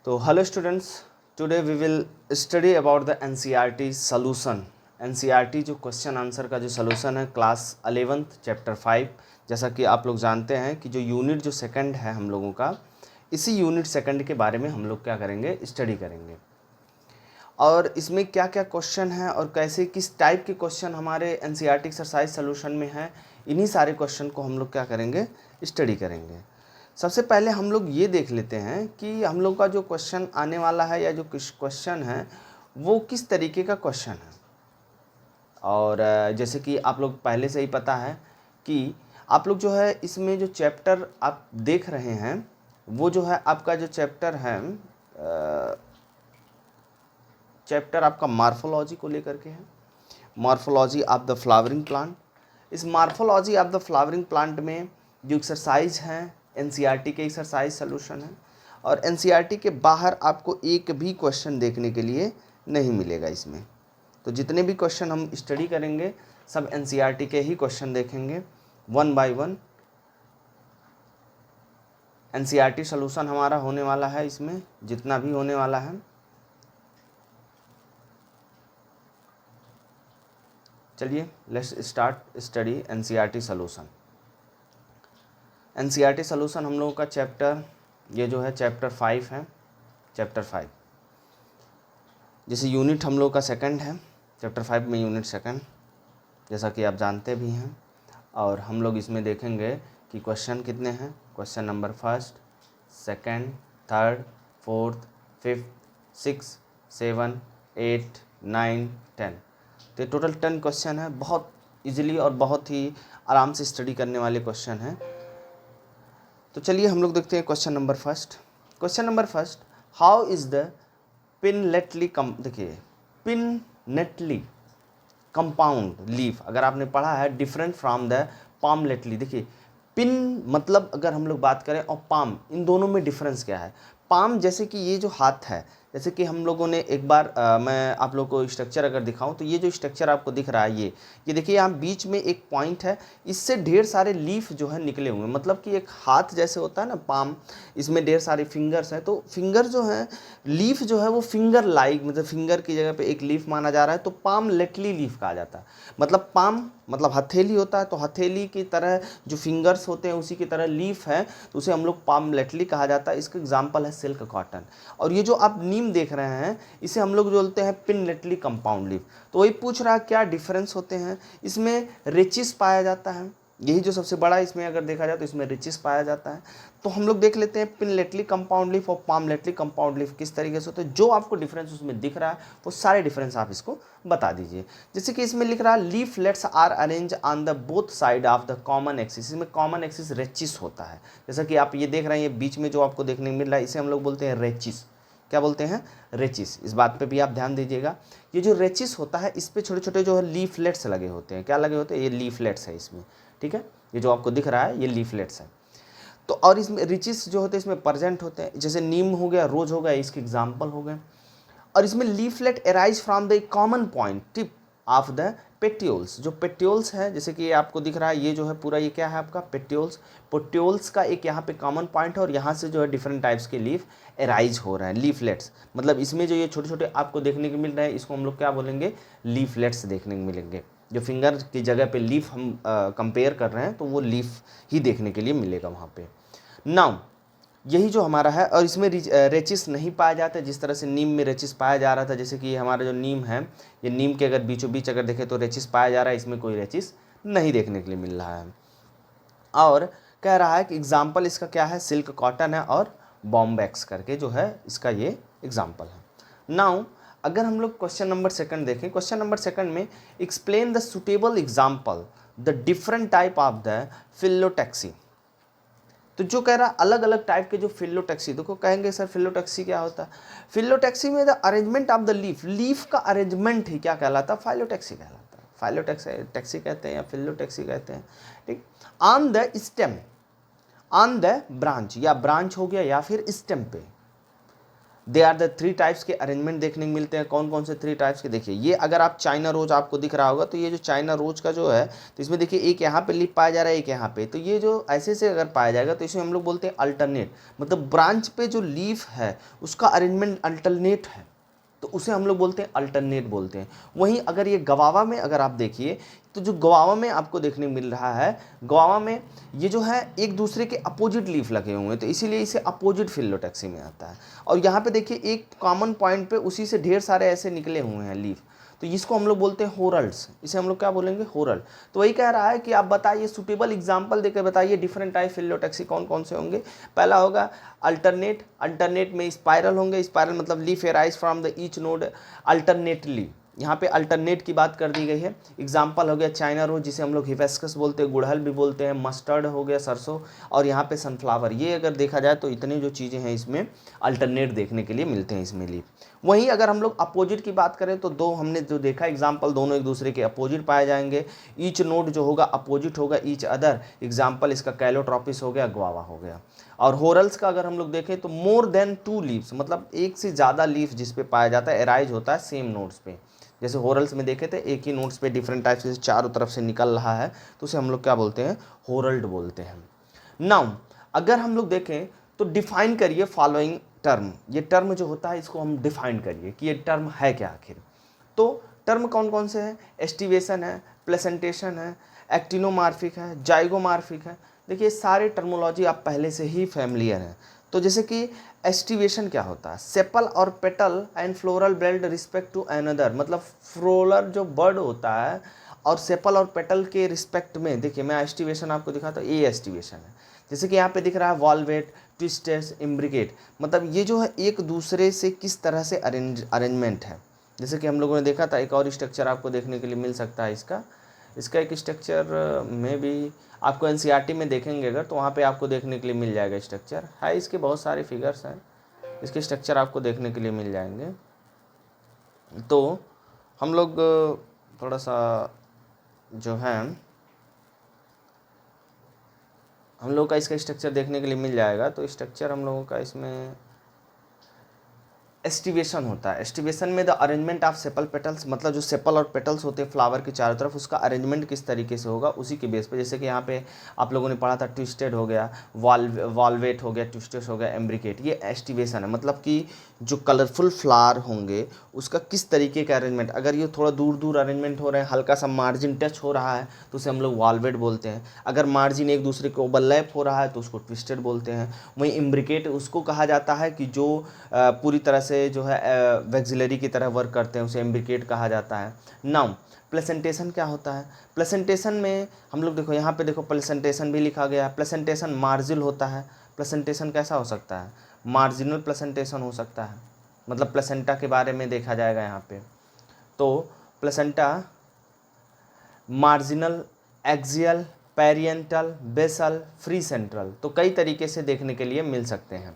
तो hello students, today we will study about the NCERT solution. NCERT जो question answer का जो solution है क्लास 11th चैप्टर 5। जैसा कि आप लोग जानते हैं कि जो यूनिट जो सेकंड है हम लोगों का, इसी यूनिट सेकंड के बारे में हम लोग क्या करेंगे, स्टडी करेंगे। और इसमें क्या क्या क्वेश्चन हैं और कैसे किस टाइप के क्वेश्चन हमारे एनसीईआरटी एक्सरसाइज सॉल्यूशन में हैं, इन्हीं सारे क्वेश्चन को हम लोग क्या करेंगे, स्टडी करेंगे। सबसे पहले हम लोग ये देख लेते हैं कि हम लोग का जो क्वेश्चन आने वाला है या जो क्वेश्चन है वो किस तरीके का क्वेश्चन है। और जैसे कि आप लोग पहले से ही पता है कि आप लोग जो है इसमें जो चैप्टर आप देख रहे हैं वो जो है आपका जो चैप्टर है, चैप्टर आपका मार्फोलॉजी को लेकर के है, morphology of the flowering plant. इस morphology of the flowering plant में जो एक्सरसाइज हैं एनसीईआरटी के एक्सरसाइज सॉल्यूशन है, और एनसीईआरटी के बाहर आपको एक भी क्वेश्चन देखने के लिए नहीं मिलेगा इसमें। तो जितने भी क्वेश्चन हम स्टडी करेंगे सब एनसीईआरटी के ही क्वेश्चन देखेंगे, one by one NCERT solution हमारा होने वाला है। इसमें जितना भी होने वाला है, चलिए let's start study NCERT solution. NCERT solution हम लोगों का चैप्टर ये जो है चैप्टर 5 है, चैप्टर 5। जैसे यूनिट हम लोग का सेकंड है, चैप्टर 5 में यूनिट सेकंड, जैसा कि आप जानते भी हैं। और हम लोग इसमें देखेंगे कि क्वेश्चन कितने हैं। Question number 1, 2, 3, 4, 5, 6, 7, 8, 9, 10। तो ये टोटल 10 क्वेश्चन है। बहुत इजीली और बहुत ही आराम से स्टडी करने वाले क्वेश्चन हैं। तो चलिए हम लोग देखते हैं question number 1। Question number 1, how is the pinnately देखिए पिननेटली कंपाउंड लीफ, अगर आपने पढ़ा है डिफरेंट फ्रॉम द पामलेटली। देखिए पिन मतलब अगर हम लोग बात करें और पाम, इन दोनों में डिफरेंस क्या है। पाम जैसे कि ये जो हाथ है, जैसे कि हम लोगों ने एक बार मैं आप लोग को स्ट्रक्चर अगर दिखाऊं तो ये जो स्ट्रक्चर आपको दिख रहा है ये देखिए यहाँ बीच में एक पॉइंट है, इससे ढेर सारे लीफ जो है निकले हुए हैं। मतलब कि एक हाथ जैसे होता है ना पाम, इसमें ढेर सारे फिंगर्स हैं। तो फिंगर जो है, लीफ जो है वो फिंगर लाइक, मतलब फिंगर की जगह पे एक लीफ माना जा रहा है, तो पाम लेटली लीफ कहा जाता है। मतलब पाम मतलब हथेली होता है, तो हथेली की तरह जो फिंगर्स होते हैं उसी की तरह लीफ है, तो उसे हम लोग पाम लेटली कहा जाता है। इसका एग्जाम्पल है सिल्क कॉटन। और ये जो आप नीम देख रहे हैं इसे हम लोग जो बोलते हैं पिनलेटली कंपाउंड लीफ। तो वही पूछ रहा है क्या डिफरेंस होते हैं। इसमें रिचिस पाया जाता है, यही जो सबसे बड़ा इसमें अगर देखा जाए तो इसमें रिचिस पाया जाता है। तो हम लोग देख लेते हैं पिनलेटली कंपाउंड लीफ और पामलेटली कंपाउंड लीफ किस तरीके से होते हैं। जो आपको डिफरेंस उसमें दिख रहा है वो सारे डिफरेंस आप इसको बता दीजिए। जैसे कि इसमें लिख रहा है leaflets are arrange on the both side of the common axis. इसमें कॉमन एक्सिस रेचिस होता है। जैसा कि आप ये देख रहे हैं, ये बीच में जो आपको देखने को मिल रहा है इसे हम लोग बोलते हैं रेचिस। क्या बोलते हैं? रेचिस। इस बात पे भी आप ध्यान दीजिएगा। ये जो रेचिस होता है इस पे छोटे छोटे जो है लीफलेट्स लगे होते हैं। क्या लगे होते हैं? ये लीफलेट्स है इसमें, ठीक है। ये जो आपको दिख रहा है ये लीफलेट्स है। तो और इसमें रिचिस जो होते हैं इसमें प्रेजेंट होते हैं। जैसे नीम हो गया, रोज हो गया, इसके एग्जाम्पल हो गए। और इसमें leaflet arise from the common point tip of the petioles. जो पेट्योल्स है, जैसे कि ये आपको दिख रहा है, ये जो है पूरा ये क्या है आपका पेट्योल्स। पेट्योल्स का एक यहाँ पे कॉमन पॉइंट है और यहाँ से जो है डिफरेंट टाइप्स के लीफ अराइज हो रहे हैं, लीफलेट्स। मतलब इसमें जो ये छोटे छोटे आपको देखने को मिल रहे हैं इसको हम लोग क्या बोलेंगे, लीफलेट्स देखने को मिलेंगे। जो फिंगर की जगह पे लीफ हम कंपेयर कर रहे हैं तो वो लीफ ही देखने के लिए मिलेगा वहाँ पे। नाउ यही जो हमारा है, और इसमें रेचिस नहीं पाया जाता है जिस तरह से नीम में रेचिस पाया जा रहा था। जैसे कि हमारा जो नीम है, ये नीम के अगर बीचों बीच अगर देखें तो रेचिस पाया जा रहा है, इसमें कोई रेचिस नहीं देखने के लिए मिल रहा है। और कह रहा है कि एग्जाम्पल इसका क्या है, सिल्क कॉटन है और बॉम्बैक्स करके जो है इसका ये एग्जाम्पल है। नाउ अगर हम लोग क्वेश्चन नंबर 2 देखें, क्वेश्चन नंबर 2 में explain the suitable example the different type of the phyllotaxy. तो जो कह रहा है अलग अलग टाइप के जो फिलोटैक्सी, देखो कहेंगे सर फिलोटैक्सी क्या होता है। फिलोटैक्सी में the arrangement of the leaf, leaf का अरेंजमेंट ही क्या कहलाता है, फाइलोटैक्सी कहलाता है। फाइलोटैक्सी कहते हैं या फिलोटैक्सी कहते हैं, ठीक। On the stem, on the branch, या ब्रांच हो गया या फिर स्टेम पे, they are the three types के अरेंजमेंट देखने को मिलते हैं। कौन कौन से थ्री टाइप्स के, देखिए ये अगर आप चाइना रोज आपको दिख रहा होगा, तो ये जो चाइना रोज का जो है, तो इसमें देखिए एक यहाँ पे लीफ पाया जा रहा है, एक यहाँ पे, तो ये जो ऐसे से अगर पाया जाएगा तो इसे हम लोग बोलते हैं अल्टरनेट, मतलब ब्रांच पे जो लीफ है उसका अरेंजमेंट अल्टरनेट है, तो उसे हम लोग बोलते हैं अल्टरनेट बोलते हैं। वहीं अगर ये गवावा में अगर आप देखिए, तो जो गवावा में आपको देखने को मिल रहा है, गवावा में ये जो है एक दूसरे के अपोजिट लीफ लगे हुए हैं, तो इसीलिए इसे अपोजिट फिलोटैक्सी में आता है। और यहाँ पे देखिए एक कॉमन पॉइंट पे उसी से ढेर सारे ऐसे निकले हुए हैं लीफ, तो इसको हम लोग बोलते हैं होरल्स, इसे हम लोग क्या बोलेंगे, होरल। तो वही कह रहा है कि आप बताइए, सुटेबल एग्जाम्पल देकर बताइए डिफरेंट टाइप फिलोटैक्सी कौन कौन से होंगे। पहला होगा अल्टरनेट, अल्टरनेट में स्पाइरल होंगे, स्पाइरल मतलब leaf arise from the each node alternately, यहाँ पे अल्टरनेट की बात कर दी गई है। एग्जाम्पल हो गया चाइना रोज, जिसे हम लोग हिबिस्कस बोलते हैं, गुड़हल भी बोलते हैं, मस्टर्ड हो गया सरसों, और यहाँ पे सनफ्लावर। ये अगर देखा जाए तो इतनी जो चीज़ें हैं इसमें अल्टरनेट देखने के लिए मिलते हैं इसमें लीफ। वहीं अगर हम लोग अपोजिट की बात करें तो दो हमने जो देखा एग्जाम्पल, दोनों एक दूसरे के अपोजिट पाए जाएंगे। ईच नोड जो होगा अपोजिट होगा ईच अदर, एग्जाम्पल इसका कैलोट्रॉपिस हो गया, ग्वावा हो गया। और होरल्स का अगर हम लोग देखें तो मोर देन टू लीव्स, मतलब एक से ज़्यादा लीफ जिस पे पाया जाता है, एराइज होता है सेम नोड्स पे। जैसे होरल्स में देखे थे एक ही नोट्स पे डिफरेंट टाइप से चारों तरफ से निकल रहा है, तो उसे हम लोग क्या बोलते हैं, होरल्ड बोलते हैं। नाउ अगर हम लोग देखें तो डिफाइन करिए फॉलोइंग टर्म, ये टर्म जो होता है इसको हम डिफाइन करिए कि ये टर्म है क्या आखिर। तो टर्म कौन कौन से हैं, एस्टिवेशन है, प्लेसेंटेशन है, एक्टिनोमार्फिक है, जाइगोमार्फिक है। देखिए सारे टर्मोलॉजी आप पहले से ही फैमिलियर हैं। तो जैसे कि एस्टिवेशन क्या होता है, सेपल और petal and floral belt respect to another, मतलब फ्लोरल जो बर्ड होता है और सेपल और पेटल के रिस्पेक्ट में, देखिए मैं एस्टिवेशन आपको दिखाता हूँ, ये एस्टिवेशन है। जैसे कि यहाँ पे दिख रहा है वॉल्वेट, ट्विस्टेस, इम्ब्रिकेट, मतलब ये जो है एक दूसरे से किस तरह से अरेंजमेंट है। जैसे कि हम लोगों ने देखा था, एक और स्ट्रक्चर आपको देखने के लिए मिल सकता है इसका एक स्ट्रक्चर में भी आपको एनसीईआरटी में देखेंगे अगर, तो वहाँ पे आपको देखने के लिए मिल जाएगा स्ट्रक्चर है, इसके बहुत सारे फिगर्स हैं, इसके स्ट्रक्चर आपको देखने के लिए मिल जाएंगे। तो हम लोग थोड़ा सा जो है हम लोग का इसका स्ट्रक्चर देखने के लिए मिल जाएगा। तो स्ट्रक्चर हम लोगों का इसमें एस्टिवेशन होता है। एस्टिवेशन में the arrangement of sepal petals, मतलब जो सेपल और पेटल्स होते हैं फ्लावर के चारों तरफ, उसका अरेंजमेंट किस तरीके से होगा उसी के बेस पे। जैसे कि यहाँ पे आप लोगों ने पढ़ा था ट्विस्टेड हो गया, वॉल्वेट हो गया, ट्विस्टेड हो गया, एम्ब्रिकेट, ये एस्टिवेशन है। मतलब कि जो कलरफुल फ्लावर होंगे उसका किस तरीके का अरेंजमेंट, अगर ये थोड़ा दूर दूर अरेंजमेंट हो रहे हैं, हल्का सा मार्जिन टच हो रहा है तो उसे हम लोग वॉल्वेट बोलते हैं। अगर मार्जिन एक दूसरे के ओवरलैप हो रहा है तो उसको ट्विस्टेड बोलते हैं। वहीं इम्ब्रिकेट उसको कहा जाता है कि जो पूरी तरह से जो है वैक्सिलरी की तरह वर्क करते हैं, उसे इम्ब्रिकेट कहा जाता है। नाउ प्लेसेंटेशन क्या होता है, प्लेसेंटेशन में हम लोग देखो यहाँ पे देखो प्लेसेंटेशन भी लिखा गया है। प्लेसेंटेशन मार्जिल होता है। प्लेसेंटेशन कैसा हो सकता है, मार्जिनल प्लेसेंटेशन हो सकता है, मतलब प्लेसेंटा के बारे में देखा जाएगा यहाँ पे। तो placenta marginal, axial, parietal, basal, free central, तो कई तरीके से देखने के लिए मिल सकते हैं,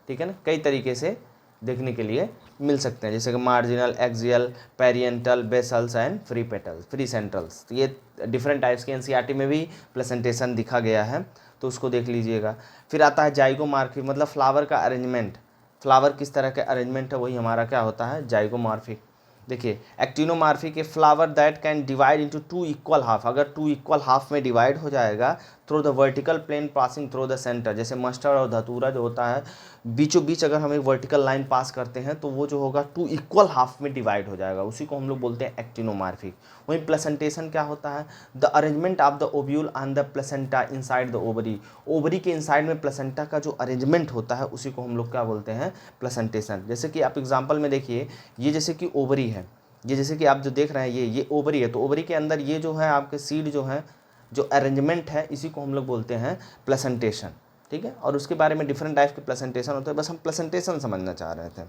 ठीक है ना, कई तरीके से देखने के लिए मिल सकते हैं, जैसे कि marginal, axial, parietal, basals and free petals, free centrals. तो ये डिफरेंट टाइप्स के एनसीईआरटी में भी प्लेसेंटेशन दिखा गया है, तो उसको देख लीजिएगा। फिर आता है जाइगोमार्फिक, मतलब फ्लावर का अरेंजमेंट, फ्लावर किस तरह के अरेंजमेंट है वही हमारा क्या होता है, जाइगोमार्फिक। देखिए actinomorphic, a flower that can divide into two equal half, अगर टू इक्वल हाफ में डिवाइड हो जाएगा through the vertical plane passing through the centre. जैसे मस्टर्ड और धतूरा जो होता है, बीचों बीच अगर हम एक वर्टिकल लाइन पास करते हैं तो वो जो होगा टू इक्वल हाफ में डिवाइड हो जाएगा, उसी को हम लोग बोलते हैं एक्टिनोमार्फिक। वहीं प्लेसेंटेशन क्या होता है, the arrangement of the ovule on the placenta inside the ovary, ovary के इनसाइड में प्लेसेंटा का जो अरेंजमेंट होता है उसी को हम लोग क्या बोलते हैं, प्लेसेंटेशन। जैसे कि आप एग्जाम्पल में देखिए, ये जैसे कि ओवरी है, ये जैसे कि आप जो देख रहे हैं ये ओवरी है, तो ओवरी के अंदर ये जो है आपके सीड जो है, जो अरेंजमेंट है, इसी को हम लोग बोलते हैं प्लेसेंटेशन, ठीक है। और उसके बारे में डिफरेंट टाइप के प्लेसेंटेशन होते हैं, बस हम प्लेसेंटेशन समझना चाह रहे थे।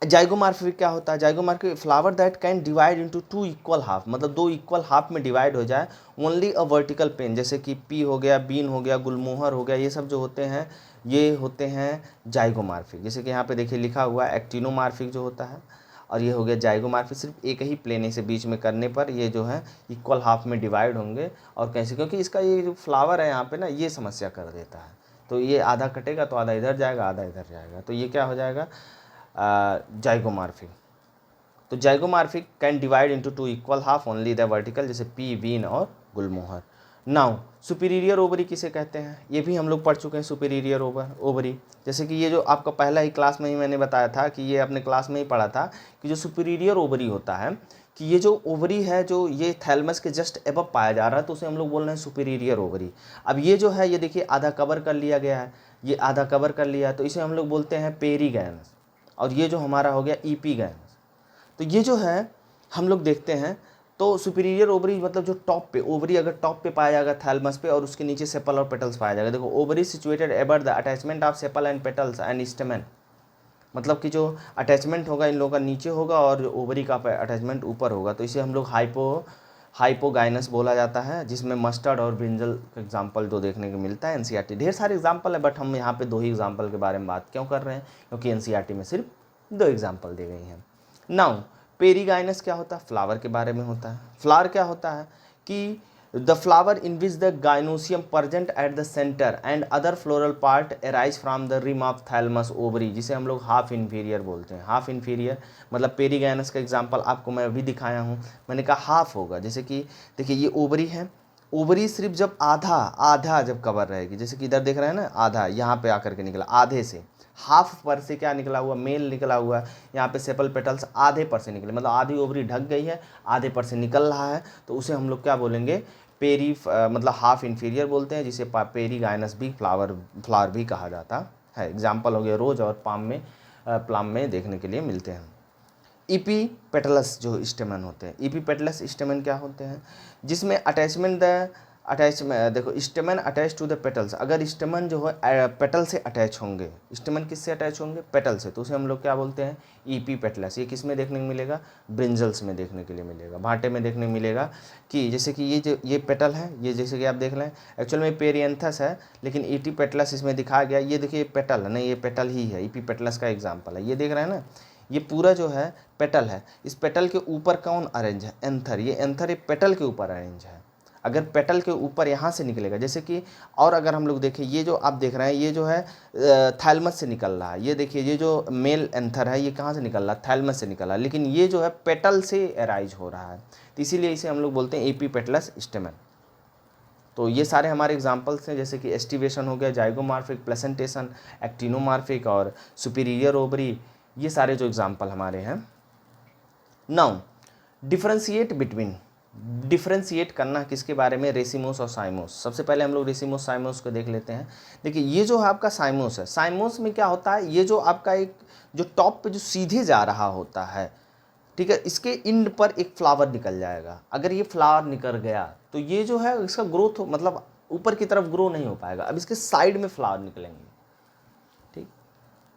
जाइगोमार्फिक क्या होता है, zygomorphic flower that can divide into two equal half, मतलब दो इक्वल हाफ में डिवाइड हो जाए, ओनली अ वर्टिकल पेन, जैसे कि पी हो गया, बीन हो गया, गुलमोहर हो गया, ये सब जो होते हैं ये होते हैं जाइगोमार्फिक। जैसे कि यहाँ पे देखिए लिखा हुआ है एक्टिनोमार्फिक जो होता है, और ये हो गया जाइगोमार्फिक, सिर्फ एक ही प्लेन से बीच में करने पर ये जो है इक्वल हाफ में डिवाइड होंगे। और कैसे, क्योंकि इसका ये जो फ्लावर है यहाँ पे ना, ये समस्या कर देता है, तो ये आधा कटेगा तो आधा इधर जाएगा, आधा इधर जाएगा, तो ये क्या हो जाएगा, जाइगोमॉर्फिक। तो zygomorphic can divide into two equal half only the vertical, जैसे पी, वीन और गुलमोहर। नाउ सुपीरियर ओवरी किसे कहते हैं, ये भी हम लोग पढ़ चुके हैं, सुपीरियर ओवरी। जैसे कि ये जो आपका पहला ही क्लास में ही मैंने बताया था कि ये अपने क्लास में ही पढ़ा था कि जो सुपीरियर ओवरी होता है, कि ये जो ओवरी है जो ये थैलमस के जस्ट एबव पाया जा रहा है, तो उसे हम लोग बोल रहे हैं सुपीरियर ओवरी। अब ये जो है, ये देखिए आधा कवर कर लिया गया है, ये आधा कवर कर लिया, तो इसे हम लोग बोलते हैं पेरीगैनस, और ये जो हमारा हो गया ईपीगैनस। तो ये जो है हम लोग देखते हैं, तो सुपीरियर ओवरी मतलब जो टॉप पे, ओवरी अगर टॉप पे पाया जाएगा थैलमस पे, और उसके नीचे सेपल और पेटल्स पाया जाएगा। देखो ovary situated above the attachment of sepal and petals and स्टेमन, मतलब कि जो अटैचमेंट होगा इन लोगों का नीचे होगा और ओवरी का अटैचमेंट ऊपर होगा, तो इसे हम लोग हाइपोगाइनस बोला जाता है, जिसमें मस्टर्ड और ब्रिंजल का एग्जाम्पल जो देखने को मिलता है। एनसीईआरटी ढेर सारे एग्जाम्पल है, बट हम यहाँ पे 2 ही एग्जाम्पल के बारे में बात क्यों कर रहे हैं, क्योंकि एनसीईआरटी में सिर्फ 2 एग्जाम्पल दी गई हैं। नाउ पेरीगाइनस क्या होता है, फ्लावर के बारे में होता है। फ्लावर क्या होता है कि the flower in which the gynoecium present at the centre and other floral part arise from the rim of thalamus ovary, जिसे हम लोग हाफ इन्फीरियर बोलते हैं। हाफ इन्फीरियर मतलब पेरीगाइनस का एग्जांपल आपको मैं अभी दिखाया हूँ, मैंने कहा हाफ होगा। जैसे कि देखिए ये ओवरी है, ओवरी सिर्फ जब आधा जब कवर रहेगी, जैसे कि इधर देख रहे हैं ना, आधा यहाँ पे आकर के निकला, आधे से हाफ पर से क्या निकला हुआ, मेल निकला हुआ है। यहाँ पे सेपल पेटल्स आधे पर से निकले, मतलब आधी ओवरी ढक गई है, आधे पर से निकल रहा है, तो उसे हम लोग क्या बोलेंगे, मतलब हाफ इन्फीरियर बोलते हैं, जिसे पेरीगाइनस भी फ्लावर भी कहा जाता है। एग्जाम्पल हो गया रोज और प्लाम में देखने के लिए मिलते हैं। ईपी पेटलस जो स्टेमन होते हैं, ईपी पेटलस स्टेमन क्या होते हैं, जिसमें देखो stamen attach to the petals, अगर स्टेमन जो है पेटल से अटैच होंगे, स्टेमन किससे अटैच होंगे, पेटल से, तो उसे हम लोग क्या बोलते हैं, ईपी पेटलस। ये किस में देखने को मिलेगा, ब्रिंजल्स में देखने के लिए मिलेगा, भांटे में देखने को मिलेगा। कि जैसे कि ये पेटल है, ये जैसे कि आप देख रहे हैं, एक्चुअल में पेरियंथस है, लेकिन ईपी पेटलस इसमें दिखाया गया। ये देखिए पेटल है, नहीं ये पेटल ही है, ईपी पेटलस का एग्जाम्पल है, ये देख रहे हैं ना, ये पूरा जो है पेटल है, इस पेटल के ऊपर कौन अरेंज है, एंथर, ये एंथर एक पेटल के ऊपर अरेंज है। अगर पेटल के ऊपर यहाँ से निकलेगा, जैसे कि, और अगर हम लोग देखें, ये जो आप देख रहे हैं, ये जो है थैलमस से निकल रहा है, ये देखिए ये जो मेल एंथर है, ये कहाँ से निकल रहा है, थैलमस से निकल रहा है, लेकिन ये जो है पेटल से अराइज हो रहा है, तो इसीलिए इसे हम लोग बोलते हैं एपी पेटलस स्टेमन। तो ये सारे हमारे एग्जाम्पल्स हैं, जैसे कि एस्टिवेशन हो गया, जाइगोमॉर्फिक, प्लेसेंटेशन, एक्टिनोमॉर्फिक और सुपीरियर ओवरी, ये सारे जो एग्जाम्पल हमारे हैं। नाउ डिफरेंशिएट करना किसके बारे में, रेसिमोस और साइमोस। सबसे पहले हम लोग रेसिमोस साइमोस को देख लेते हैं। देखिए ये जो है आपका साइमोस है, साइमोस में क्या होता है, ये जो आपका एक जो टॉप पे जो सीधे जा रहा होता है, ठीक है, इसके इंड पर एक फ्लावर निकल जाएगा। अगर ये फ्लावर निकल गया तो ये जो है इसका ग्रोथ मतलब ऊपर की तरफ ग्रो नहीं हो पाएगा, अब इसके साइड में फ्लावर निकलेंगे, ठीक,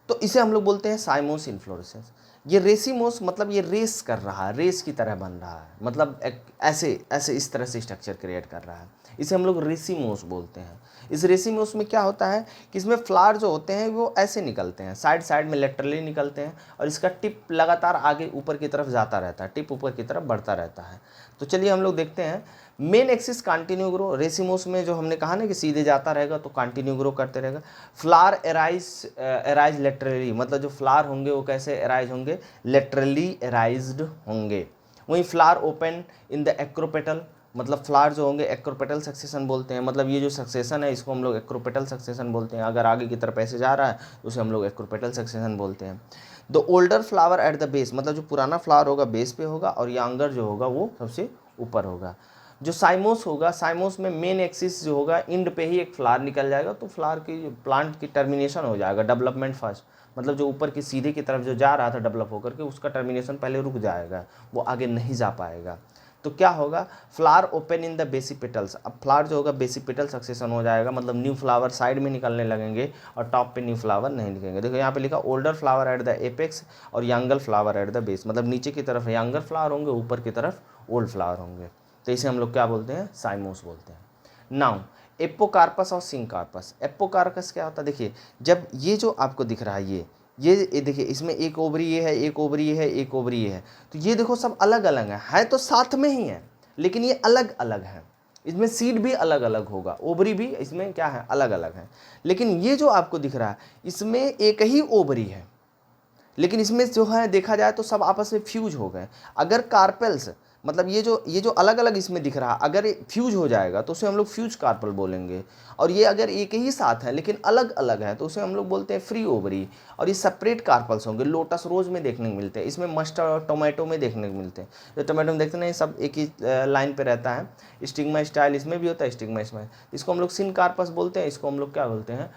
तो इसे हम लोग बोलते हैं साइमोस इन्फ्लोरेसेंस। ये रेसिमोस मतलब ये रेस कर रहा है, रेस की तरह बन रहा है, मतलब ऐसे इस तरह से स्ट्रक्चर क्रिएट कर रहा है, इसे हम लोग रेसिमोस बोलते हैं। इस रेसिमोस में क्या होता है कि इसमें फ्लावर जो होते हैं वो ऐसे निकलते हैं, साइड में लेटरली निकलते हैं, और इसका टिप लगातार आगे ऊपर की तरफ जाता रहता है, टिप ऊपर की तरफ बढ़ता रहता है। तो चलिए हम लोग देखते हैं। Main axis continue grow, racemose में जो हमने कहा ना कि सीधे जाता रहेगा तो कंटिन्यू ग्रो करते रहेगा। फ्लावर एराइज लेटरली, मतलब जो फ्लावर होंगे वो कैसे एराइज होंगे, लेटरली एराइज्ड होंगे। वहीं flower open in the acropetal, मतलब फ्लावर जो होंगे एक्रोपेटल सक्सेशन बोलते हैं, मतलब ये जो सक्सेशन है इसको हम लोग एक्रोपेटल सक्सेशन बोलते हैं। अगर आगे की तरफ ऐसे जा रहा है तो उसे हम लोग एक्रोपेटल सक्सेशन बोलते हैं। The older flower at the base, मतलब जो पुराना फ्लावर होगा बेस पे होगा, और यंगर जो होगा वो सबसे ऊपर होगा। जो साइमोस होगा, साइमोस में मेन एक्सिस जो होगा इंड पे ही एक फ्लावर निकल जाएगा, तो फ्लावर की प्लांट की टर्मिनेशन हो जाएगा, डेवलपमेंट फर्स्ट, मतलब जो ऊपर की सीधे की तरफ जो जा रहा था डेवलप होकर के, उसका टर्मिनेशन पहले रुक जाएगा, वो आगे नहीं जा पाएगा। तो क्या होगा, फ्लावर ओपन इन द बेसिपेटल्स, अब फ्लावर जो होगा बेसिपेटल सक्सेशन हो जाएगा, मतलब न्यू फ्लावर साइड में निकलने लगेंगे और टॉप पे न्यू फ्लावर नहीं निकलेंगे। देखो यहाँ पे लिखा older flower at the apex और younger flower at the base, मतलब नीचे की तरफ यंगर फ्लावर होंगे, ऊपर की तरफ ओल्ड फ्लावर होंगे, तो इसे हम लोग क्या बोलते हैं, साइमोस बोलते हैं। नाउ एपोकार्पस और सिंकार्पस। एपोकार्पस क्या होता है, देखिए जब ये जो आपको दिख रहा है ये देखिए, इसमें एक ओवरी ये है, एक ओवरी ये है, एक ओवरी ये है, तो ये देखो सब अलग अलग है तो साथ में ही है, लेकिन ये अलग अलग है। इसमें सीड भी अलग अलग होगा, ओवरी भी इसमें क्या है, अलग अलग है। लेकिन ये जो आपको दिख रहा है इसमें एक ही ओवरी है, लेकिन इसमें जो है देखा जाए तो सब आपस में फ्यूज हो गए। अगर कार्पेल्स मतलब ये जो अलग अलग इसमें दिख रहा, अगर फ्यूज हो जाएगा तो उसे हम लोग फ्यूज कार्पल बोलेंगे। और ये अगर एक ही साथ है लेकिन अलग अलग है तो उसे हम लोग बोलते हैं फ्री ओवरी। और ये सेपरेट कार्पल्स होंगे, लोटस रोज में देखने को मिलते हैं, इसमें मस्टर्ड और टोमेटो में देखने को मिलते हैं। जो टोमेटो में देखते हैं सब एक ही लाइन पे रहता है, स्टिग्मा स्टाइल इसमें भी होता है, स्टिग्मा इसमें। इसको हम लोग सिन कार्पस बोलते हैं, इसको हम लोग क्या बोलते हैं,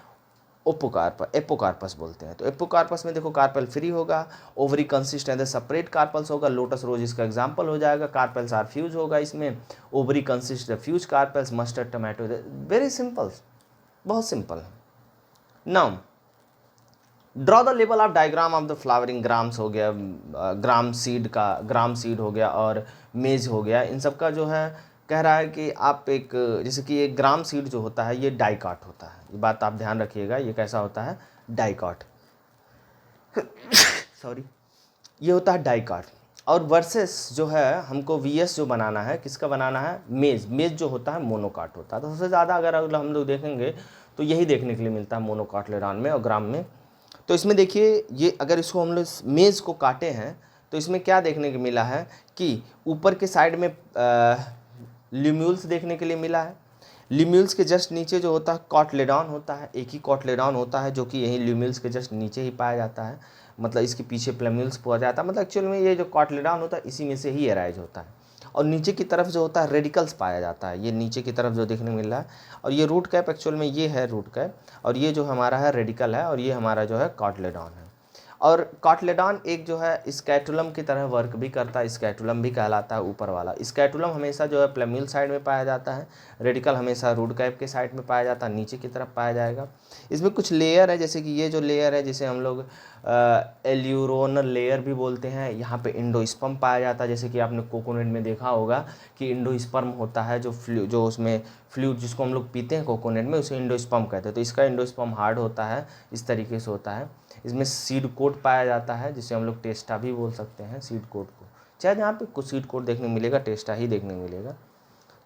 एपोकार्पस बोलते हैं। तो एपोकार्पस में देखो कार्पेल फ्री होगा, ओवरी कंसिस्ट है सेपरेट कार्पल्स होगा, लोटस रोज इसका एग्जांपल हो जाएगा, कार्पेल्स आर फ्यूज होगा इसमें, ovary consist the fuse carpels, mustard tomato. Very simple, बहुत सिंपल है। Now draw the level of diagram of the flowering grams हो गया, ग्राम सीड हो गया और मेज हो गया। इन सब का जो है कह रहा है कि आप एक जैसे कि एक ग्राम सीड जो होता है ये डाइकॉट होता है, ये बात आप ध्यान रखिएगा, ये कैसा होता है, डाइकॉट सॉरी, ये होता है डाइकॉट। और वर्सेस जो है हमको वीएस जो बनाना है, किसका बनाना है, मेज जो होता है मोनोकाट होता है। तो सबसे ज़्यादा अगर हम लोग देखेंगे तो यही देखने के लिए मिलता है मोनोकाटलेडॉन में और ग्राम में। तो इसमें देखिए ये अगर इसको हम लोग मेज़ को काटे हैं तो इसमें क्या देखने को मिला है कि ऊपर के साइड में ल्यूम्यूल्स देखने के लिए मिला है। ल्यूम्यूल्स के जस्ट नीचे जो होता है कॉटलेडॉन होता है, एक ही कॉटलेडॉन होता है जो कि यही ल्यूम्यूल्स के जस्ट नीचे ही पाया जाता है, मतलब इसके पीछे प्लेम्यूल्स पाया जाता है। मतलब एक्चुअल में ये जो कॉटलेडॉन होता है इसी में से ही एराइज होता है। और नीचे की तरफ जो होता है रेडिकल्स पाया जाता है, ये नीचे की तरफ जो देखने को मिल रहा है। और ये रूट कैप एक्चुअल में ये है रूट कैप, और ये जो हमारा है रेडिकल है, और ये हमारा जो है कॉटलेडॉन है। और कॉटलेडॉन एक जो है स्कैटुलम की तरह वर्क भी करता है, स्कैटुलम भी कहलाता है ऊपर वाला। स्कैटुलम हमेशा जो है प्लेम्यूल साइड में पाया जाता है, रेडिकल हमेशा रूट कैप के साइड में पाया जाता है, नीचे की तरफ पाया जाएगा। इसमें कुछ लेयर है, जैसे कि ये जो लेयर है जिसे हम लोग एल्यूरोनल लेयर भी बोलते हैं। यहाँ पे इंडोस्पर्म पाया जाता है, जैसे कि आपने कोकोनट में देखा होगा कि इंडोस्पर्म होता है जो उसमें फ्लूइड जिसको हम लोग पीते हैं कोकोनट में, उसे इंडोस्पर्म कहते हैं। तो इसका इंडोस्पर्म हार्ड होता है, इस तरीके से होता है। इसमें सीड कोट पाया जाता है, जिसे हम लोग टेस्टा भी बोल सकते हैं सीड कोट को, चाहे यहाँ पे कुछ सीड कोट देखने मिलेगा, टेस्टा ही देखने मिलेगा।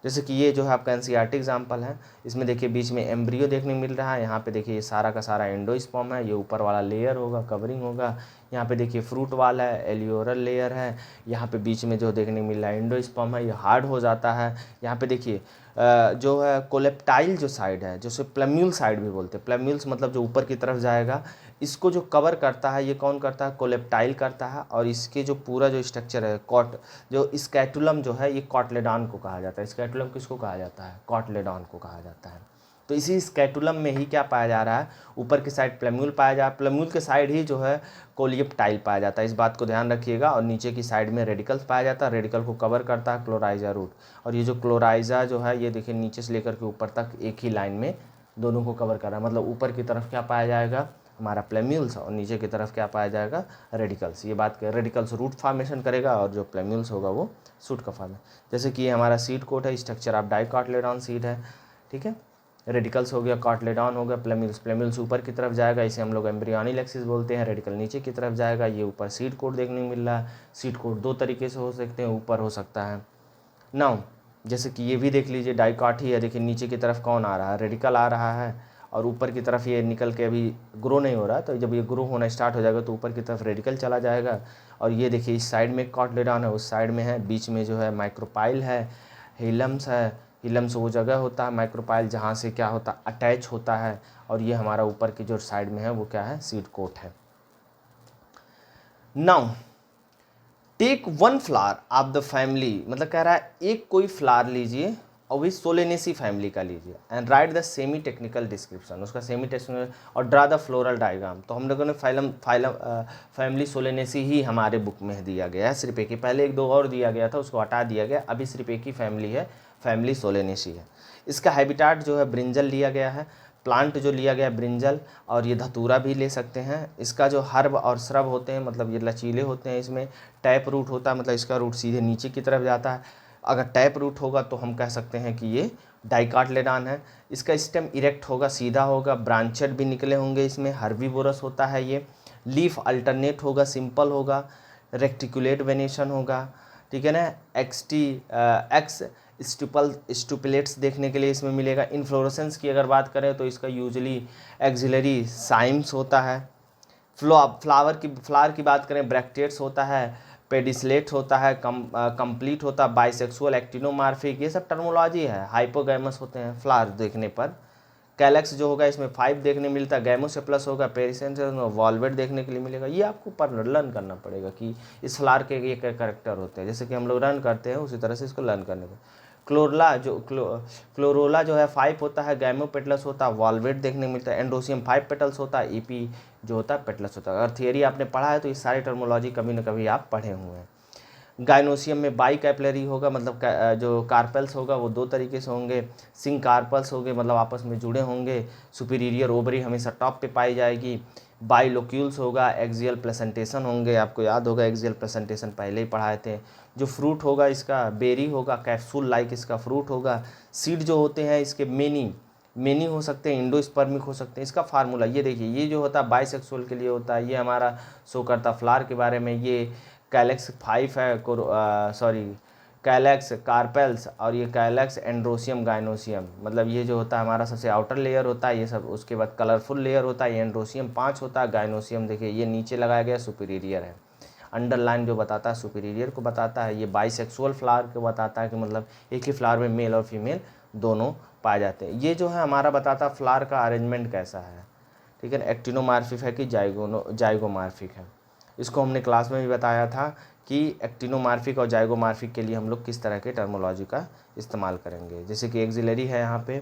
जैसे कि ये जो है आपका एनसीईआरटी एग्जाम्पल है, इसमें देखिए बीच में एम्ब्रियो देखने मिल रहा है। यहाँ पे देखिए ये सारा का सारा एंडोस्पर्म है, ये ऊपर वाला लेयर होगा, कवरिंग होगा। यहाँ पे देखिए फ्रूट वाला है, एलियोरल लेयर है। यहाँ पे बीच में जो देखने मिल रहा है एंडोस्पर्म है, ये हार्ड हो जाता है। यहाँ पे देखिए जो है कोलेप्टाइल जो साइड है, जिसे प्लेम्यूल साइड भी बोलते हैं, प्लेम्यूल्स मतलब जो ऊपर की तरफ जाएगा, इसको जो कवर करता है ये कौन करता है, कोलेप्टाइल करता है। और इसके जो पूरा जो स्ट्रक्चर है जो स्कैटुलम जो है ये कॉटलेडॉन को कहा जाता है। स्कैटुलम किसको कहा जाता है, कॉटलेडॉन को कहा जाता है। तो इसी स्कैटुलम में ही क्या पाया जा रहा है, ऊपर की साइड प्लेम्यूल पाया जा रहा है, प्लेम्यूल के साइड ही जो है कोलिप्टाइल पाया जाता है, इस बात को ध्यान रखिएगा। और नीचे की साइड में रेडिकल्स पाया जाता है, रेडिकल को कवर करता है क्लोराइजा रूट। और ये जो क्लोराइजा जो है ये देखिए नीचे से लेकर के ऊपर तक एक ही लाइन में दोनों को कवर कर रहा है। मतलब ऊपर की तरफ क्या पाया जाएगा, हमारा प्लेम्यूल्स, और नीचे की तरफ क्या पाया जाएगा, रेडिकल्स। ये बात कर, रेडिकल्स रूट फॉर्मेशन करेगा और जो प्लेम्यूल्स होगा वो सूट का फॉर्मेशन। जैसे कि ये हमारा सीड कोट है, स्ट्रक्चर ऑफ डाइकॉटलेडॉन सीड है, ठीक है। रेडिकल्स हो गया, कॉटलेडॉन हो गया, प्लेम्यूल्स ऊपर की तरफ जाएगा, इसे हम लोग एम्ब्रियोनिक एक्सिस बोलते हैं। रेडिकल नीचे की तरफ जाएगा, ये ऊपर सीड कोट देखने को मिल रहा है। सीड कोट दो तरीके से हो सकते हैं, ऊपर हो सकता है। नाउ जैसे कि ये भी देख लीजिए डाइकॉट ही है, देखिए नीचे की तरफ कौन आ रहा है, रेडिकल आ रहा है, और ऊपर की तरफ ये निकल के अभी ग्रो नहीं हो रहा। तो जब ये ग्रो होना स्टार्ट हो जाएगा तो ऊपर की तरफ रेडिकल चला जाएगा। और ये देखिए इस साइड में कॉटलेडॉन है, उस साइड में है, बीच में जो है माइक्रोपाइल है, हिलम्स है। हिलम्स वो जगह होता है माइक्रोपाइल जहाँ से क्या होता है, अटैच होता है। और ये हमारा ऊपर की जो साइड में है वो क्या है, सीड कोट है। Now take one flower of the family, मतलब कह रहा है एक कोई फ्लावर लीजिए और भी सोलेनेसी फैमिली का लीजिए, and right the semi technical description, उसका सेमी टेक्निकल, और ड्रा द फ्लोरल डायग्राम। तो हम लोगों ने फैमिली सोलेनेसी ही हमारे बुक में दिया गया है, सिर्फ एक ही, पहले एक दो और दिया गया था उसको हटा दिया गया, अभी सिर्फ एक ही फैमिली है, फैमिली सोलेनेसी है। इसका हैबिटाट जो है ब्रिंजल लिया गया है, प्लांट जो लिया गया ब्रिंजल, और ये धतूरा भी ले सकते हैं। इसका जो हर्ब और श्रब होते हैं, मतलब ये लचीले होते हैं, इसमें टैप रूट होता है, मतलब इसका रूट सीधे नीचे की तरफ जाता है। अगर टैप रूट होगा तो हम कह सकते हैं कि ये डाइकॉटलेडॉन है। इसका स्टेम इरेक्ट होगा, सीधा होगा, ब्रांचेड भी निकले होंगे, इसमें हर्बीवोरस होता है ये। लीफ अल्टरनेट होगा, सिंपल होगा, रेक्टिकुलेट वेनेशन होगा, ठीक है ना। स्टुपलेट्स देखने के लिए इसमें मिलेगा। इन्फ्लोरेसेंस की अगर बात करें तो इसका यूजली एक्सिलरी साइम्स होता है। फ्लावर की बात करें ब्रैक्टेट्स होता है, पेडिसलेट होता है, कंप्लीट होता है, बाइसेक्सुअल, एक्टिनोमार्फिक, ये सब टर्मोलॉजी है। हाइपोगैमस होते हैं फ्लावर देखने पर। कैलेक्स जो होगा इसमें 5 देखने मिलता है, गैमोसेप्लस होगा, पेरिसेंस वॉल्वेट देखने के लिए मिलेगा। ये आपको पर लर्न करना पड़ेगा कि इस फ्लावर के ये कैरेक्टर होते हैं, जैसे कि हम लोग रन करते हैं उसी तरह से इसको लर्न करने को। क्लोरोला जो है 5 होता है, गैमोपेटलस होता है, वॉल्वेट देखने को मिलता है, एंड्रोसियम 5 पेटल्स होता है, ईपी जो होता है पेटलस होता है। अगर थियरी आपने पढ़ा है तो ये सारी टर्मोलॉजी कभी ना कभी आप पढ़े हुए हैं। गाइनोसियम में बाई कैपलरी होगा, मतलब जो कार्पेल्स होगा वो 2 तरीके से होंगे। सिंग कार्पल्स होंगे, मतलब आपस में जुड़े होंगे। सुपीरियर ओवरी हमेशा टॉप पे पाई जाएगी। बाइलोक्यूल्स होगा, एक्सियल प्लेसेंटेशन होंगे, आपको याद होगा एक्सियल प्लेसेंटेशन पहले ही पढ़ाए थे। जो फ्रूट होगा इसका बेरी होगा, कैप्सूल लाइक इसका फ्रूट होगा। सीड जो होते हैं इसके मेनी हो सकते हैं, इंडोस्पर्मिक हो सकते हैं। इसका फार्मूला ये देखिए, ये जो होता है बाइसेक्सुअल के लिए होता है, ये हमारा शो करता फ्लावर के बारे में। ये कैलेक्स 5 है, कैलेक्स कार्पेल्स, और ये कैलेक्स एंड्रोसियम गाइनोसियम, मतलब ये जो होता है हमारा सबसे आउटर लेयर होता है ये सब। उसके बाद कलरफुल लेयर होता है, ये एंड्रोसियम 5 होता है। गाइनोसियम देखिए ये नीचे लगाया गया सुपीरियर है, अंडरलाइन जो बताता है सुपीरियर को बताता है। ये बाइसेक्सुअल फ्लावर को बताता है कि मतलब एक ही फ्लावर में मेल और फीमेल दोनों पाए जाते हैं। ये जो है हमारा बताता है फ्लावर का अरेंजमेंट कैसा है, ठीक है। एक्टिनोमार्फिक है कि जाइगोमार्फिक है। इसको हमने क्लास में भी बताया था कि एक्टिनोमार्फिक और जाइगोमार्फिक के लिए हम लोग किस तरह के टर्मोलॉजी का इस्तेमाल करेंगे। जैसे कि एक्सिलरी है यहाँ पे,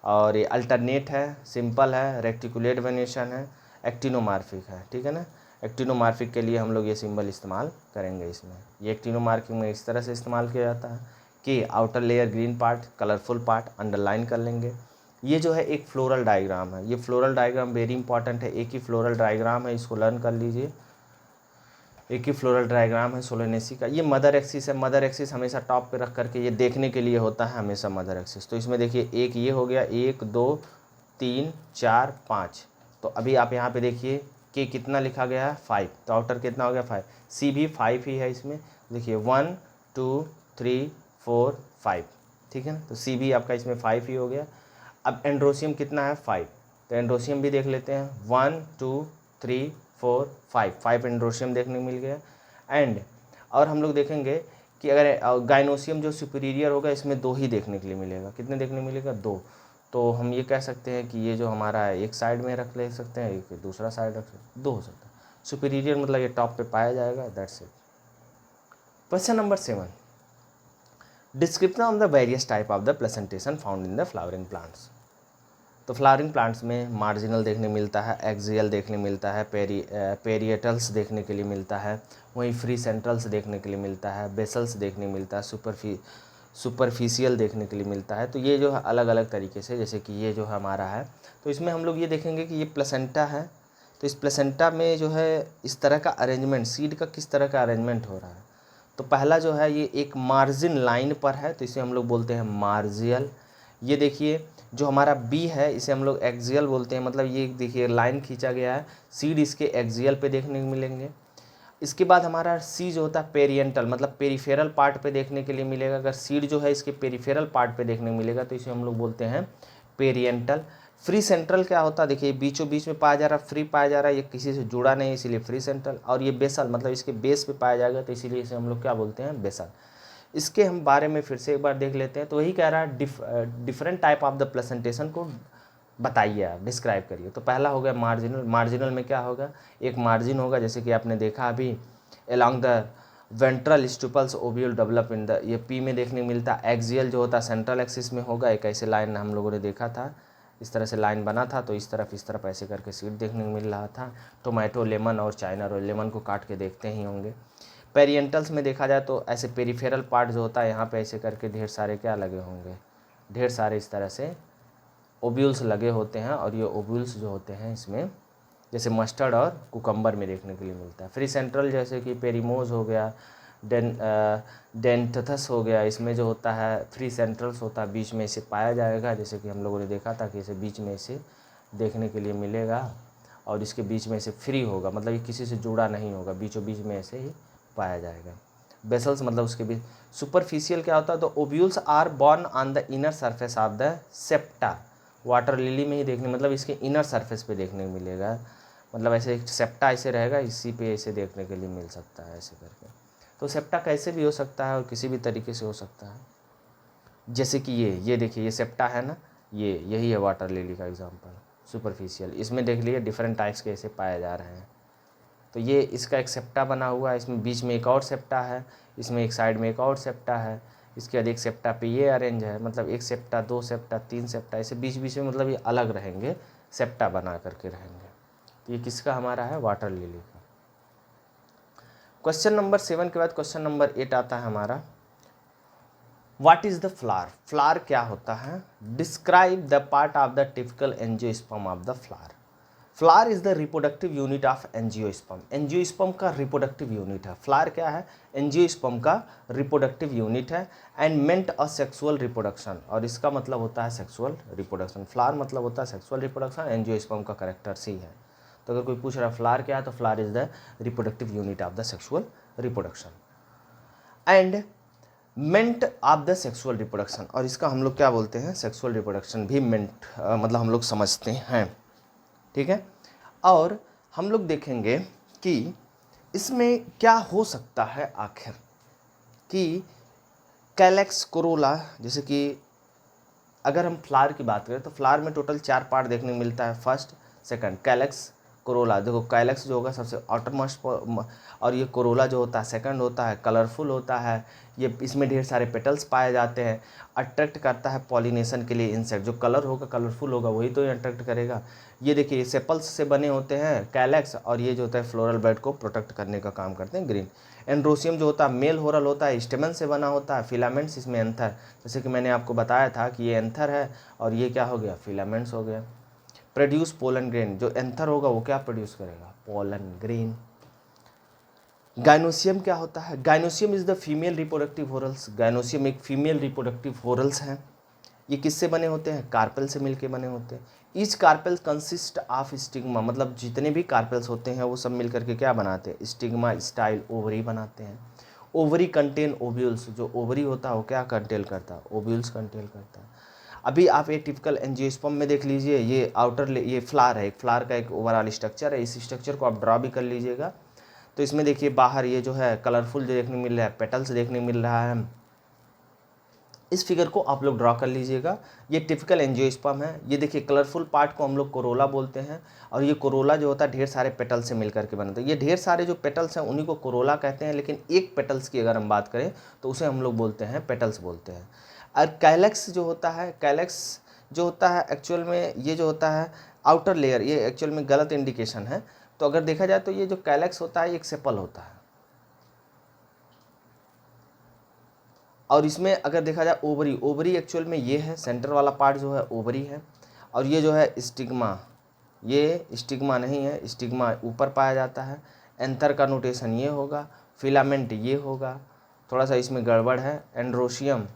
और ये अल्टरनेट है, सिंपल है, रेक्टिकुलेट वेनेशन है, एक्टिनोमार्फिक है, ठीक है ना। एक्टिनोमार्फिक के लिए हम लोग ये सिंबल इस्तेमाल करेंगे इसमें। ये एक्टिनोमार्फिक में इस तरह से इस्तेमाल किया जाता है कि outer layer green part, colourful part underline कर लेंगे। ये जो है एक फ्लोरल डायग्राम है, ये फ्लोरल डायग्राम वेरी इंपॉर्टेंट है। एक ही फ्लोरल डायग्राम है, इसको लर्न कर लीजिए। एक ही फ्लोरल डायग्राम है सोलेनेसी का। ये मदर एक्सिस है, मदर एक्सिस हमेशा टॉप पे रख करके ये देखने के लिए होता है हमेशा मदर एक्सिस। तो इसमें देखिए एक ये हो गया, 1 2 3 4 5। तो अभी आप यहाँ पे देखिए कि कितना लिखा गया है 5, तो आउटर कितना हो गया 5। सी भी 5 ही है इसमें, देखिए 1 2 3 4 5, ठीक है ना। तो सी भी आपका इसमें 5 ही हो गया। अब एंड्रोसियम कितना है 5, तो एंड्रोसियम भी देख लेते हैं 1 2 3 4 5 एंड्रोसियम देखने को मिल गया। एंड और हम लोग देखेंगे कि अगर गाइनोसियम जो सुपीरियर होगा इसमें 2 ही देखने के लिए मिलेगा। कितने देखने मिलेगा 2। तो हम ये कह सकते हैं कि ये जो हमारा है एक साइड में रख ले सकते हैं, एक दूसरा साइड रख सकते हैं, 2 हो सकता है। सुपीरियर मतलब ये टॉप पे पाया जाएगा, that's it. Question number 7, description of the various type of the placentation found in the flowering plants. तो फ्लावरिंग प्लांट्स में मार्जिनल देखने मिलता है, एक्सियल देखने मिलता है, पेरिएटल्स देखने के लिए मिलता है, वहीं फ्री सेंट्रल्स देखने के लिए मिलता है, बेसल्स देखने मिलता है, सुपरफिशियल देखने के लिए मिलता है। तो ये जो है अलग अलग तरीके से, जैसे कि ये जो हमारा है, तो इसमें हम लोग ये देखेंगे कि ये प्लेसेंटा है। तो इस प्लेसेंटा में जो है इस तरह का अरेंजमेंट, सीड का किस तरह का अरेंजमेंट हो रहा है। तो पहला जो है ये एक मार्जिन लाइन पर है, तो इसे हम लोग बोलते हैं मार्जियल। ये देखिए जो हमारा बी है इसे हम लोग एक्सियल बोलते हैं, मतलब ये देखिए लाइन खींचा गया है, सीड इसके एक्सियल पे देखने को मिलेंगे। इसके बाद हमारा सी जो होता है पेरिएंटल, मतलब पेरिफेरल पार्ट पे देखने के लिए मिलेगा। अगर सीड जो है इसके पेरिफेरल पार्ट पे देखने को मिलेगा तो इसे हम लोग बोलते हैं पेरिएंटल। फ्री सेंट्रल क्या होता है, देखिए बीचों बीच में पाया जा रहा है, फ्री पाया जा रहा है, ये किसी से जुड़ा नहीं इसीलिए फ्री सेंट्रल। और ये बेसल, मतलब इसके बेस पे पाया जाएगा तो इसीलिए इसे हम लोग क्या बोलते हैं, बेसल। इसके हम बारे में फिर से एक बार देख लेते हैं। तो वही कह रहा है different type of the placentation को बताइए, आप डिस्क्राइब करिए। तो पहला हो गया मार्जिनल। मार्जिनल में क्या होगा, एक मार्जिन होगा, जैसे कि आपने देखा अभी along the ventral stipules ovule develop in the, ये पी में देखने को मिलता है। एक्सियल जो होता है सेंट्रल एक्सिस में होगा, एक ऐसे लाइन हम लोगों ने देखा था, इस तरह से लाइन बना था, तो इस तरफ ऐसे करके सीड देखने को मिल रहा था। टोमेटो, लेमन और चाइना रोल, लेमन को काट के देखते ही होंगे। पेरिएंटल्स में देखा जाए तो ऐसे पेरिफेरल पार्ट जो होता है यहाँ पे ऐसे करके ढेर सारे क्या लगे होंगे, ढेर सारे इस तरह से ओव्यूल्स लगे होते हैं। और ये ओव्यूल्स जो होते हैं इसमें जैसे मस्टर्ड और कुकम्बर में देखने के लिए मिलता है। फ्री सेंट्रल जैसे कि पेरीमोज हो गया, डेंथथस हो गया, इसमें जो होता है फ्री सेंट्रल्स होता है, बीच में इसे पाया जाएगा, जैसे कि हम लोगों ने देखा था कि इसे बीच में इसे देखने के लिए मिलेगा। और इसके बीच में से फ्री होगा, मतलब ये किसी से जुड़ा नहीं होगा, बीचों बीच में ऐसे ही पाया जाएगा। बेसल्स मतलब उसके भी। सुपरफिशियल क्या होता है, तो ovules are borne on the inner surface of the septa. Water lily में ही देखने, मतलब इसके इनर सरफेस पे देखने को मिलेगा, मतलब ऐसे एक सेप्टा ऐसे रहेगा, इसी पे ऐसे देखने के लिए मिल सकता है ऐसे करके। तो सेप्टा कैसे भी हो सकता है और किसी भी तरीके से हो सकता है, जैसे कि ये देखिए ये सेप्टा है ना, ये यही है वाटर लिली का एग्जांपल सुपरफिशियल। इसमें देख लिए डिफरेंट टाइप्स के ऐसे पाए जा रहे हैं। तो ये इसका एक सेप्टा बना हुआ है, इसमें बीच में एक और सेप्टा है, इसमें एक साइड में एक और सेप्टा है, इसके बाद एक सेप्टा पे ये अरेंज है, मतलब एक सेप्टा, दो सेप्टा, तीन सेप्टा, ऐसे बीच बीच में मतलब ये अलग रहेंगे, सेप्टा बना करके रहेंगे। तो ये किसका हमारा है, वाटर लिली का। क्वेश्चन नंबर 7 के बाद क्वेश्चन नंबर 8 आता है हमारा, what is the flower. Flower क्या होता है, describe the part of the typical angiosperm of the flower. Flower is the reproductive unit of angiosperm. Angiosperm का रिप्रोडक्टिव यूनिट है। फ्लावर क्या है, एंजियोस्पर्म का रिप्रोडक्टिव यूनिट है, and meant a sexual reproduction, और इसका मतलब होता है सेक्सुअल रिप्रोडक्शन। फ्लावर मतलब होता है सेक्सुअल रिप्रोडक्शन, एंजियोस्पर्म का कैरेक्टर सी है। तो अगर कोई पूछ रहा है फ्लावर क्या है, तो flower is the reproductive unit of the sexual reproduction and meant of the sexual reproduction. और इसका हम लोग क्या बोलते हैं, सेक्सुअल रिप्रोडक्शन भी मेंट मतलब हम लोग समझते हैं, ठीक है। और हम लोग देखेंगे कि इसमें क्या हो सकता है आखिर, कि कैलेक्स कोरोला, जैसे कि अगर हम फ्लावर की बात करें तो फ्लावर में टोटल 4 पार्ट देखने को मिलता है, फर्स्ट सेकंड कैलेक्स कोरोला। देखो कैलेक्स जो होगा सबसे आउटर मोस्ट, और ये कोरोला जो होता है सेकंड होता है, कलरफुल होता है, ये इसमें ढेर सारे पेटल्स पाए जाते हैं, अट्रैक्ट करता है पॉलिनेशन के लिए इंसेक्ट। जो कलर होगा कलरफुल होगा वही तो अट्रैक्ट करेगा। ये देखिए सेपल्स से बने होते हैं कैलेक्स, और ये जो होता है फ्लोरल बेड को प्रोटेक्ट करने का काम करते हैं ग्रीन। एंड्रोसियम जो होता है मेल होरल होता है, स्टेमन से बना होता है, फिलामेंट्स इसमें एंथर, जैसे कि मैंने आपको बताया था कि ये एंथर है और ये क्या हो गया, फिलामेंट्स हो गया। प्रोड्यूस पोलन ग्रेन, जो एंथर होगा वो क्या प्रोड्यूस करेगा, पोलन ग्रेन। गाइनोसियम क्या होता है, gynoecium is the female reproductive whorls. Gynoecium एक फीमेल रिप्रोडक्टिव होरल्स हैं। ये किससे बने होते हैं, कार्पेल से मिलके बने होते हैं। Each carpel consist of stigma, मतलब जितने भी कार्पेल्स होते हैं वो सब मिलकर के क्या बनाते हैं, स्टिग्मा स्टाइल ओवरी बनाते हैं। ओवरी कंटेन ओव्यूल्स, जो ओवरी होता है वो क्या कंटेन करता है, ओव्यूल्स कंटेन करता है। अभी आप ये टिपिकल एंजियोस्पर्म में देख लीजिए, ये आउटर ये फ्लावर है, एक फ्लावर का एक ओवरऑल स्ट्रक्चर है, इस स्ट्रक्चर को आप ड्रा भी कर लीजिएगा। तो इसमें देखिए बाहर ये जो है कलरफुल जो देखने मिल रहा है, पेटल्स देखने मिल रहा है, इस फिगर को आप लोग ड्रा कर लीजिएगा। ये टिपिकल एंजियोस्पर्म है। ये देखिए कलरफुल पार्ट को हम लोग कोरोला बोलते हैं, और ये कोरोला जो होता है ढेर सारे पेटल से मिलकर के बनता है। ये ढेर सारे जो पेटल्स हैं उन्हीं को कोरोला कहते हैं, लेकिन एक पेटल्स की अगर हम बात करें तो उसे हम लोग बोलते हैं पेटल्स बोलते हैं। और कैलेक्स जो होता है, कैलेक्स जो होता है एक्चुअल में ये जो होता है आउटर लेयर, ये एक्चुअल में गलत इंडिकेशन है। तो अगर देखा जाए तो ये जो कैलेक्स होता है एक सेपल होता है, और इसमें अगर देखा जाए ओवरी, ओवरी एक्चुअल में ये है, सेंटर वाला पार्ट जो है ओवरी है, और ये जो है स्टिग्मा, ये स्टिग्मा नहीं है, स्टिग्मा ऊपर पाया जाता है। एंथर का नोटेशन ये होगा, फिलामेंट ये होगा, थोड़ा सा इसमें गड़बड़ है। एंड्रोशियम,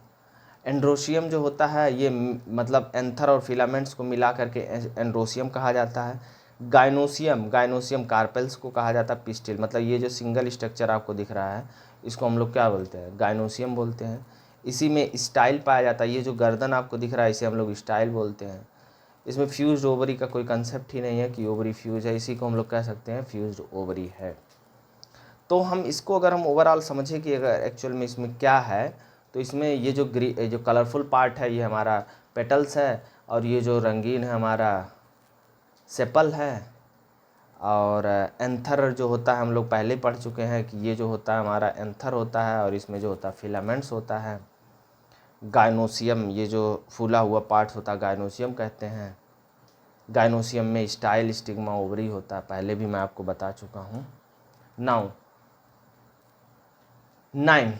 एंड्रोशियम जो होता है ये मतलब एंथर और फिलामेंट्स को मिला करके एंड्रोशियम कहा जाता है। गाइनोसियम, गाइनोसियम कार्पेल्स को कहा जाता है पिस्टिल, मतलब ये जो सिंगल स्ट्रक्चर आपको दिख रहा है इसको हम लोग क्या बोलते हैं, गाइनोसियम बोलते हैं। इसी में स्टाइल पाया जाता है, ये जो गर्दन आपको दिख रहा है इसे हम लोग स्टाइल बोलते हैं। इसमें फ्यूज्ड ओवरी का कोई कंसेप्ट ही नहीं है कि ओवरी फ्यूज है, इसी को हम लोग कह सकते हैं फ्यूज्ड ओवरी है। तो हम इसको अगर हम ओवरऑल समझें कि अगर एक्चुअल में इसमें क्या है, तो इसमें ये जो कलरफुल पार्ट है ये हमारा पेटल्स है, और ये जो रंगीन है हमारा सेपल है, और एंथर जो होता है हम लोग पहले पढ़ चुके हैं कि ये जो होता है हमारा एंथर होता है, और इसमें जो होता है फिलामेंट्स होता है। गाइनोसियम, ये जो फूला हुआ पार्ट होता है गाइनोसियम कहते हैं। गाइनोसियम में स्टाइल स्टिग्मा ओवरी होता है, पहले भी मैं आपको बता चुका हूँ। Now 9,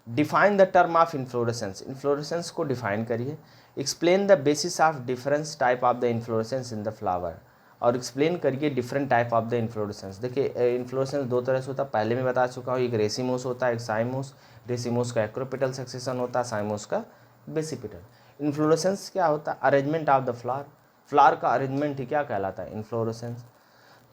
define the term of inflorescence. Inflorescence को डिफाइन करिए। Explain the basis of difference type of the inflorescence in the flower, और एक्सप्लेन करिए different type of the inflorescence. देखिए इन्फ्लोरेसेंस दो तरह से होता है, पहले मैं बता चुका हूँ, एक रेसिमोस होता है, एक साइमोस। रेसिमोस का एक्रोपेटल सक्सेशन होता है, साइमोस का बेसिपिटल। इन्फ्लोरेसेंस क्या होता है, arrangement of the flower, flower का अरेंजमेंट ही क्या कहलाता है, इन्फ्लोरेसेंस।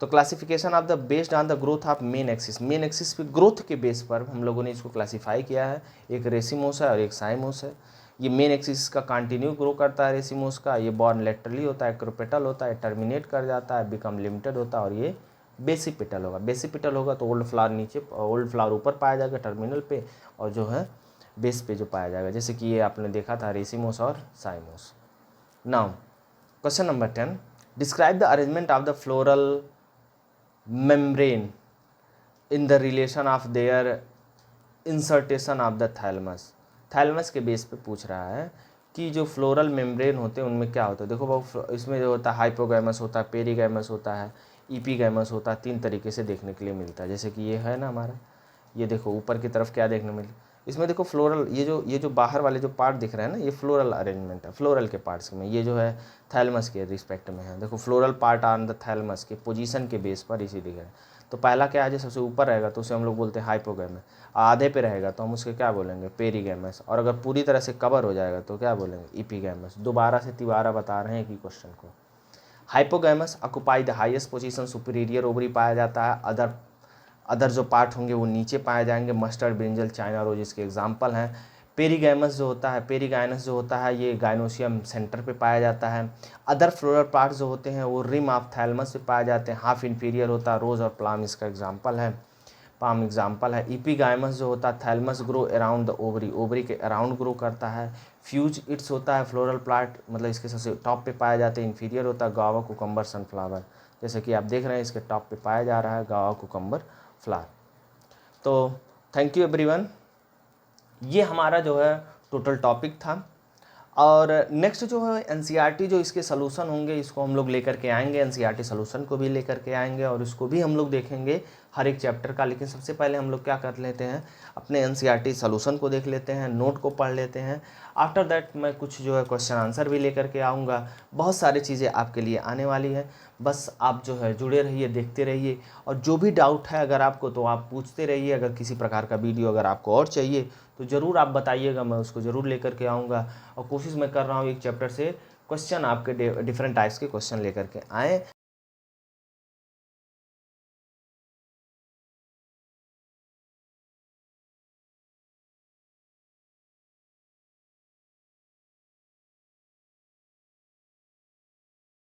तो classification of the based on the growth of main axis, main axis पे ग्रोथ के बेस पर हम लोगों ने इसको क्लासीफाई किया है। एक रेसिमोस है और एक साइमोस है। ये मेन एक्सिस का कंटिन्यू ग्रो करता है रेसिमोस का, ये बॉर्न लेटरली होता है, क्रोपेटल होता है, टर्मिनेट कर जाता है, बिकम लिमिटेड होता है, और ये बेसिपिटल होगा। बेसिपिटल होगा तो ओल्ड फ्लावर नीचे, ओल्ड फ्लावर ऊपर पाया जाएगा टर्मिनल पे, और जो है बेस पे जो पाया जाएगा, जैसे कि ये आपने देखा था रेसिमोस और साइमोस। Now question number 10, describe the arrangement of the floral membrane in the relation of their insertion of the thalamus। Thalamus के बेस पे पूछ रहा है कि जो फ्लोरल मेम्ब्रेन होते हैं उनमें क्या होता है। देखो वो इसमें जो होता है हाइपोगैमस होता है, पेरीगैमस होता है, ईपीगैमस होता है। 3 तरीके से देखने के लिए मिलता है। जैसे कि ये है ना हमारा, ये देखो ऊपर की तरफ क्या देखने मिले, इसमें देखो फ्लोरल, ये जो बाहर वाले जो पार्ट दिख रहे हैं ना, ये फ्लोरल अरेंजमेंट है। फ्लोरल के पार्ट्स में ये जो है थैलमस के रिस्पेक्ट में है। देखो floral part on the thalamus के पोजीशन के बेस पर इसी दिख रहा है। तो पहला क्या है, जो सबसे ऊपर रहेगा तो उसे हम लोग बोलते हैं हाइपोगैमस, आधे पे रहेगा तो हम उसके क्या बोलेंगे, पेरीगैमस, और अगर पूरी तरह से कवर हो जाएगा तो क्या बोलेंगे, ईपीगैमस। दोबारा से तिबारा बता रहे हैं कि क्वेश्चन को। Hypogynous occupy the highest position, superior ovary पाया जाता है। अदर जो पार्ट होंगे वो नीचे पाए जाएंगे, मस्टर्ड, ब्रिंजल, चाइना रोज इसके एग्जाम्पल हैं। पेरीगैमस जो होता है, पेरीगाइनस जो होता है, ये गाइनोसियम सेंटर पे पाया जाता है। अदर फ्लोरल पार्ट जो होते हैं वो रिम ऑफ थैलमस पे पाए जाते हैं। हाफ इन्फीरियर होता है, रोज और प्लाम इसका एग्जाम्पल है, पाम एग्जाम्पल है। ईपीगाइमस जो होता है, thalamus grow around the ovary, ovary के अराउंड ग्रो करता है। फ्यूज इट्स होता है फ्लोरल प्लांट, मतलब इसके सबसे टॉप पे पाया जाते हैं। इन्फीरियर होता है गावा, कुकम्बर, सनफ्लावर, जैसे कि आप देख रहे हैं इसके टॉप पे पाया जा रहा है गावा, कुकम्बर, फ्लावर। तो थैंक यू एवरीवन, ये हमारा जो है टोटल टॉपिक था। और नेक्स्ट जो है एनसीईआरटी जो इसके सलूशन होंगे, इसको हम लोग लेकर के आएंगे, एनसीईआरटी सलूशन को भी लेकर के आएंगे और इसको भी हम लोग देखेंगे हर एक चैप्टर का। लेकिन सबसे पहले हम लोग क्या कर लेते हैं, अपने एनसीईआरटी सलूशन को देख लेते हैं, नोट को पढ़ लेते हैं। आफ्टर दैट मैं कुछ जो है क्वेश्चन आंसर भी लेकर के आऊँगा। बहुत सारी चीज़ें आपके लिए आने वाली है, बस आप जो है जुड़े रहिए, देखते रहिए, और जो भी डाउट है अगर आपको तो आप पूछते रहिए। अगर किसी प्रकार का वीडियो अगर आपको और चाहिए तो ज़रूर आप बताइएगा, मैं उसको ज़रूर लेकर के आऊँगा। और कोशिश मैं कर रहा हूँ एक चैप्टर से क्वेश्चन आपके डिफरेंट टाइप्स के क्वेश्चन लेकर के आएँ।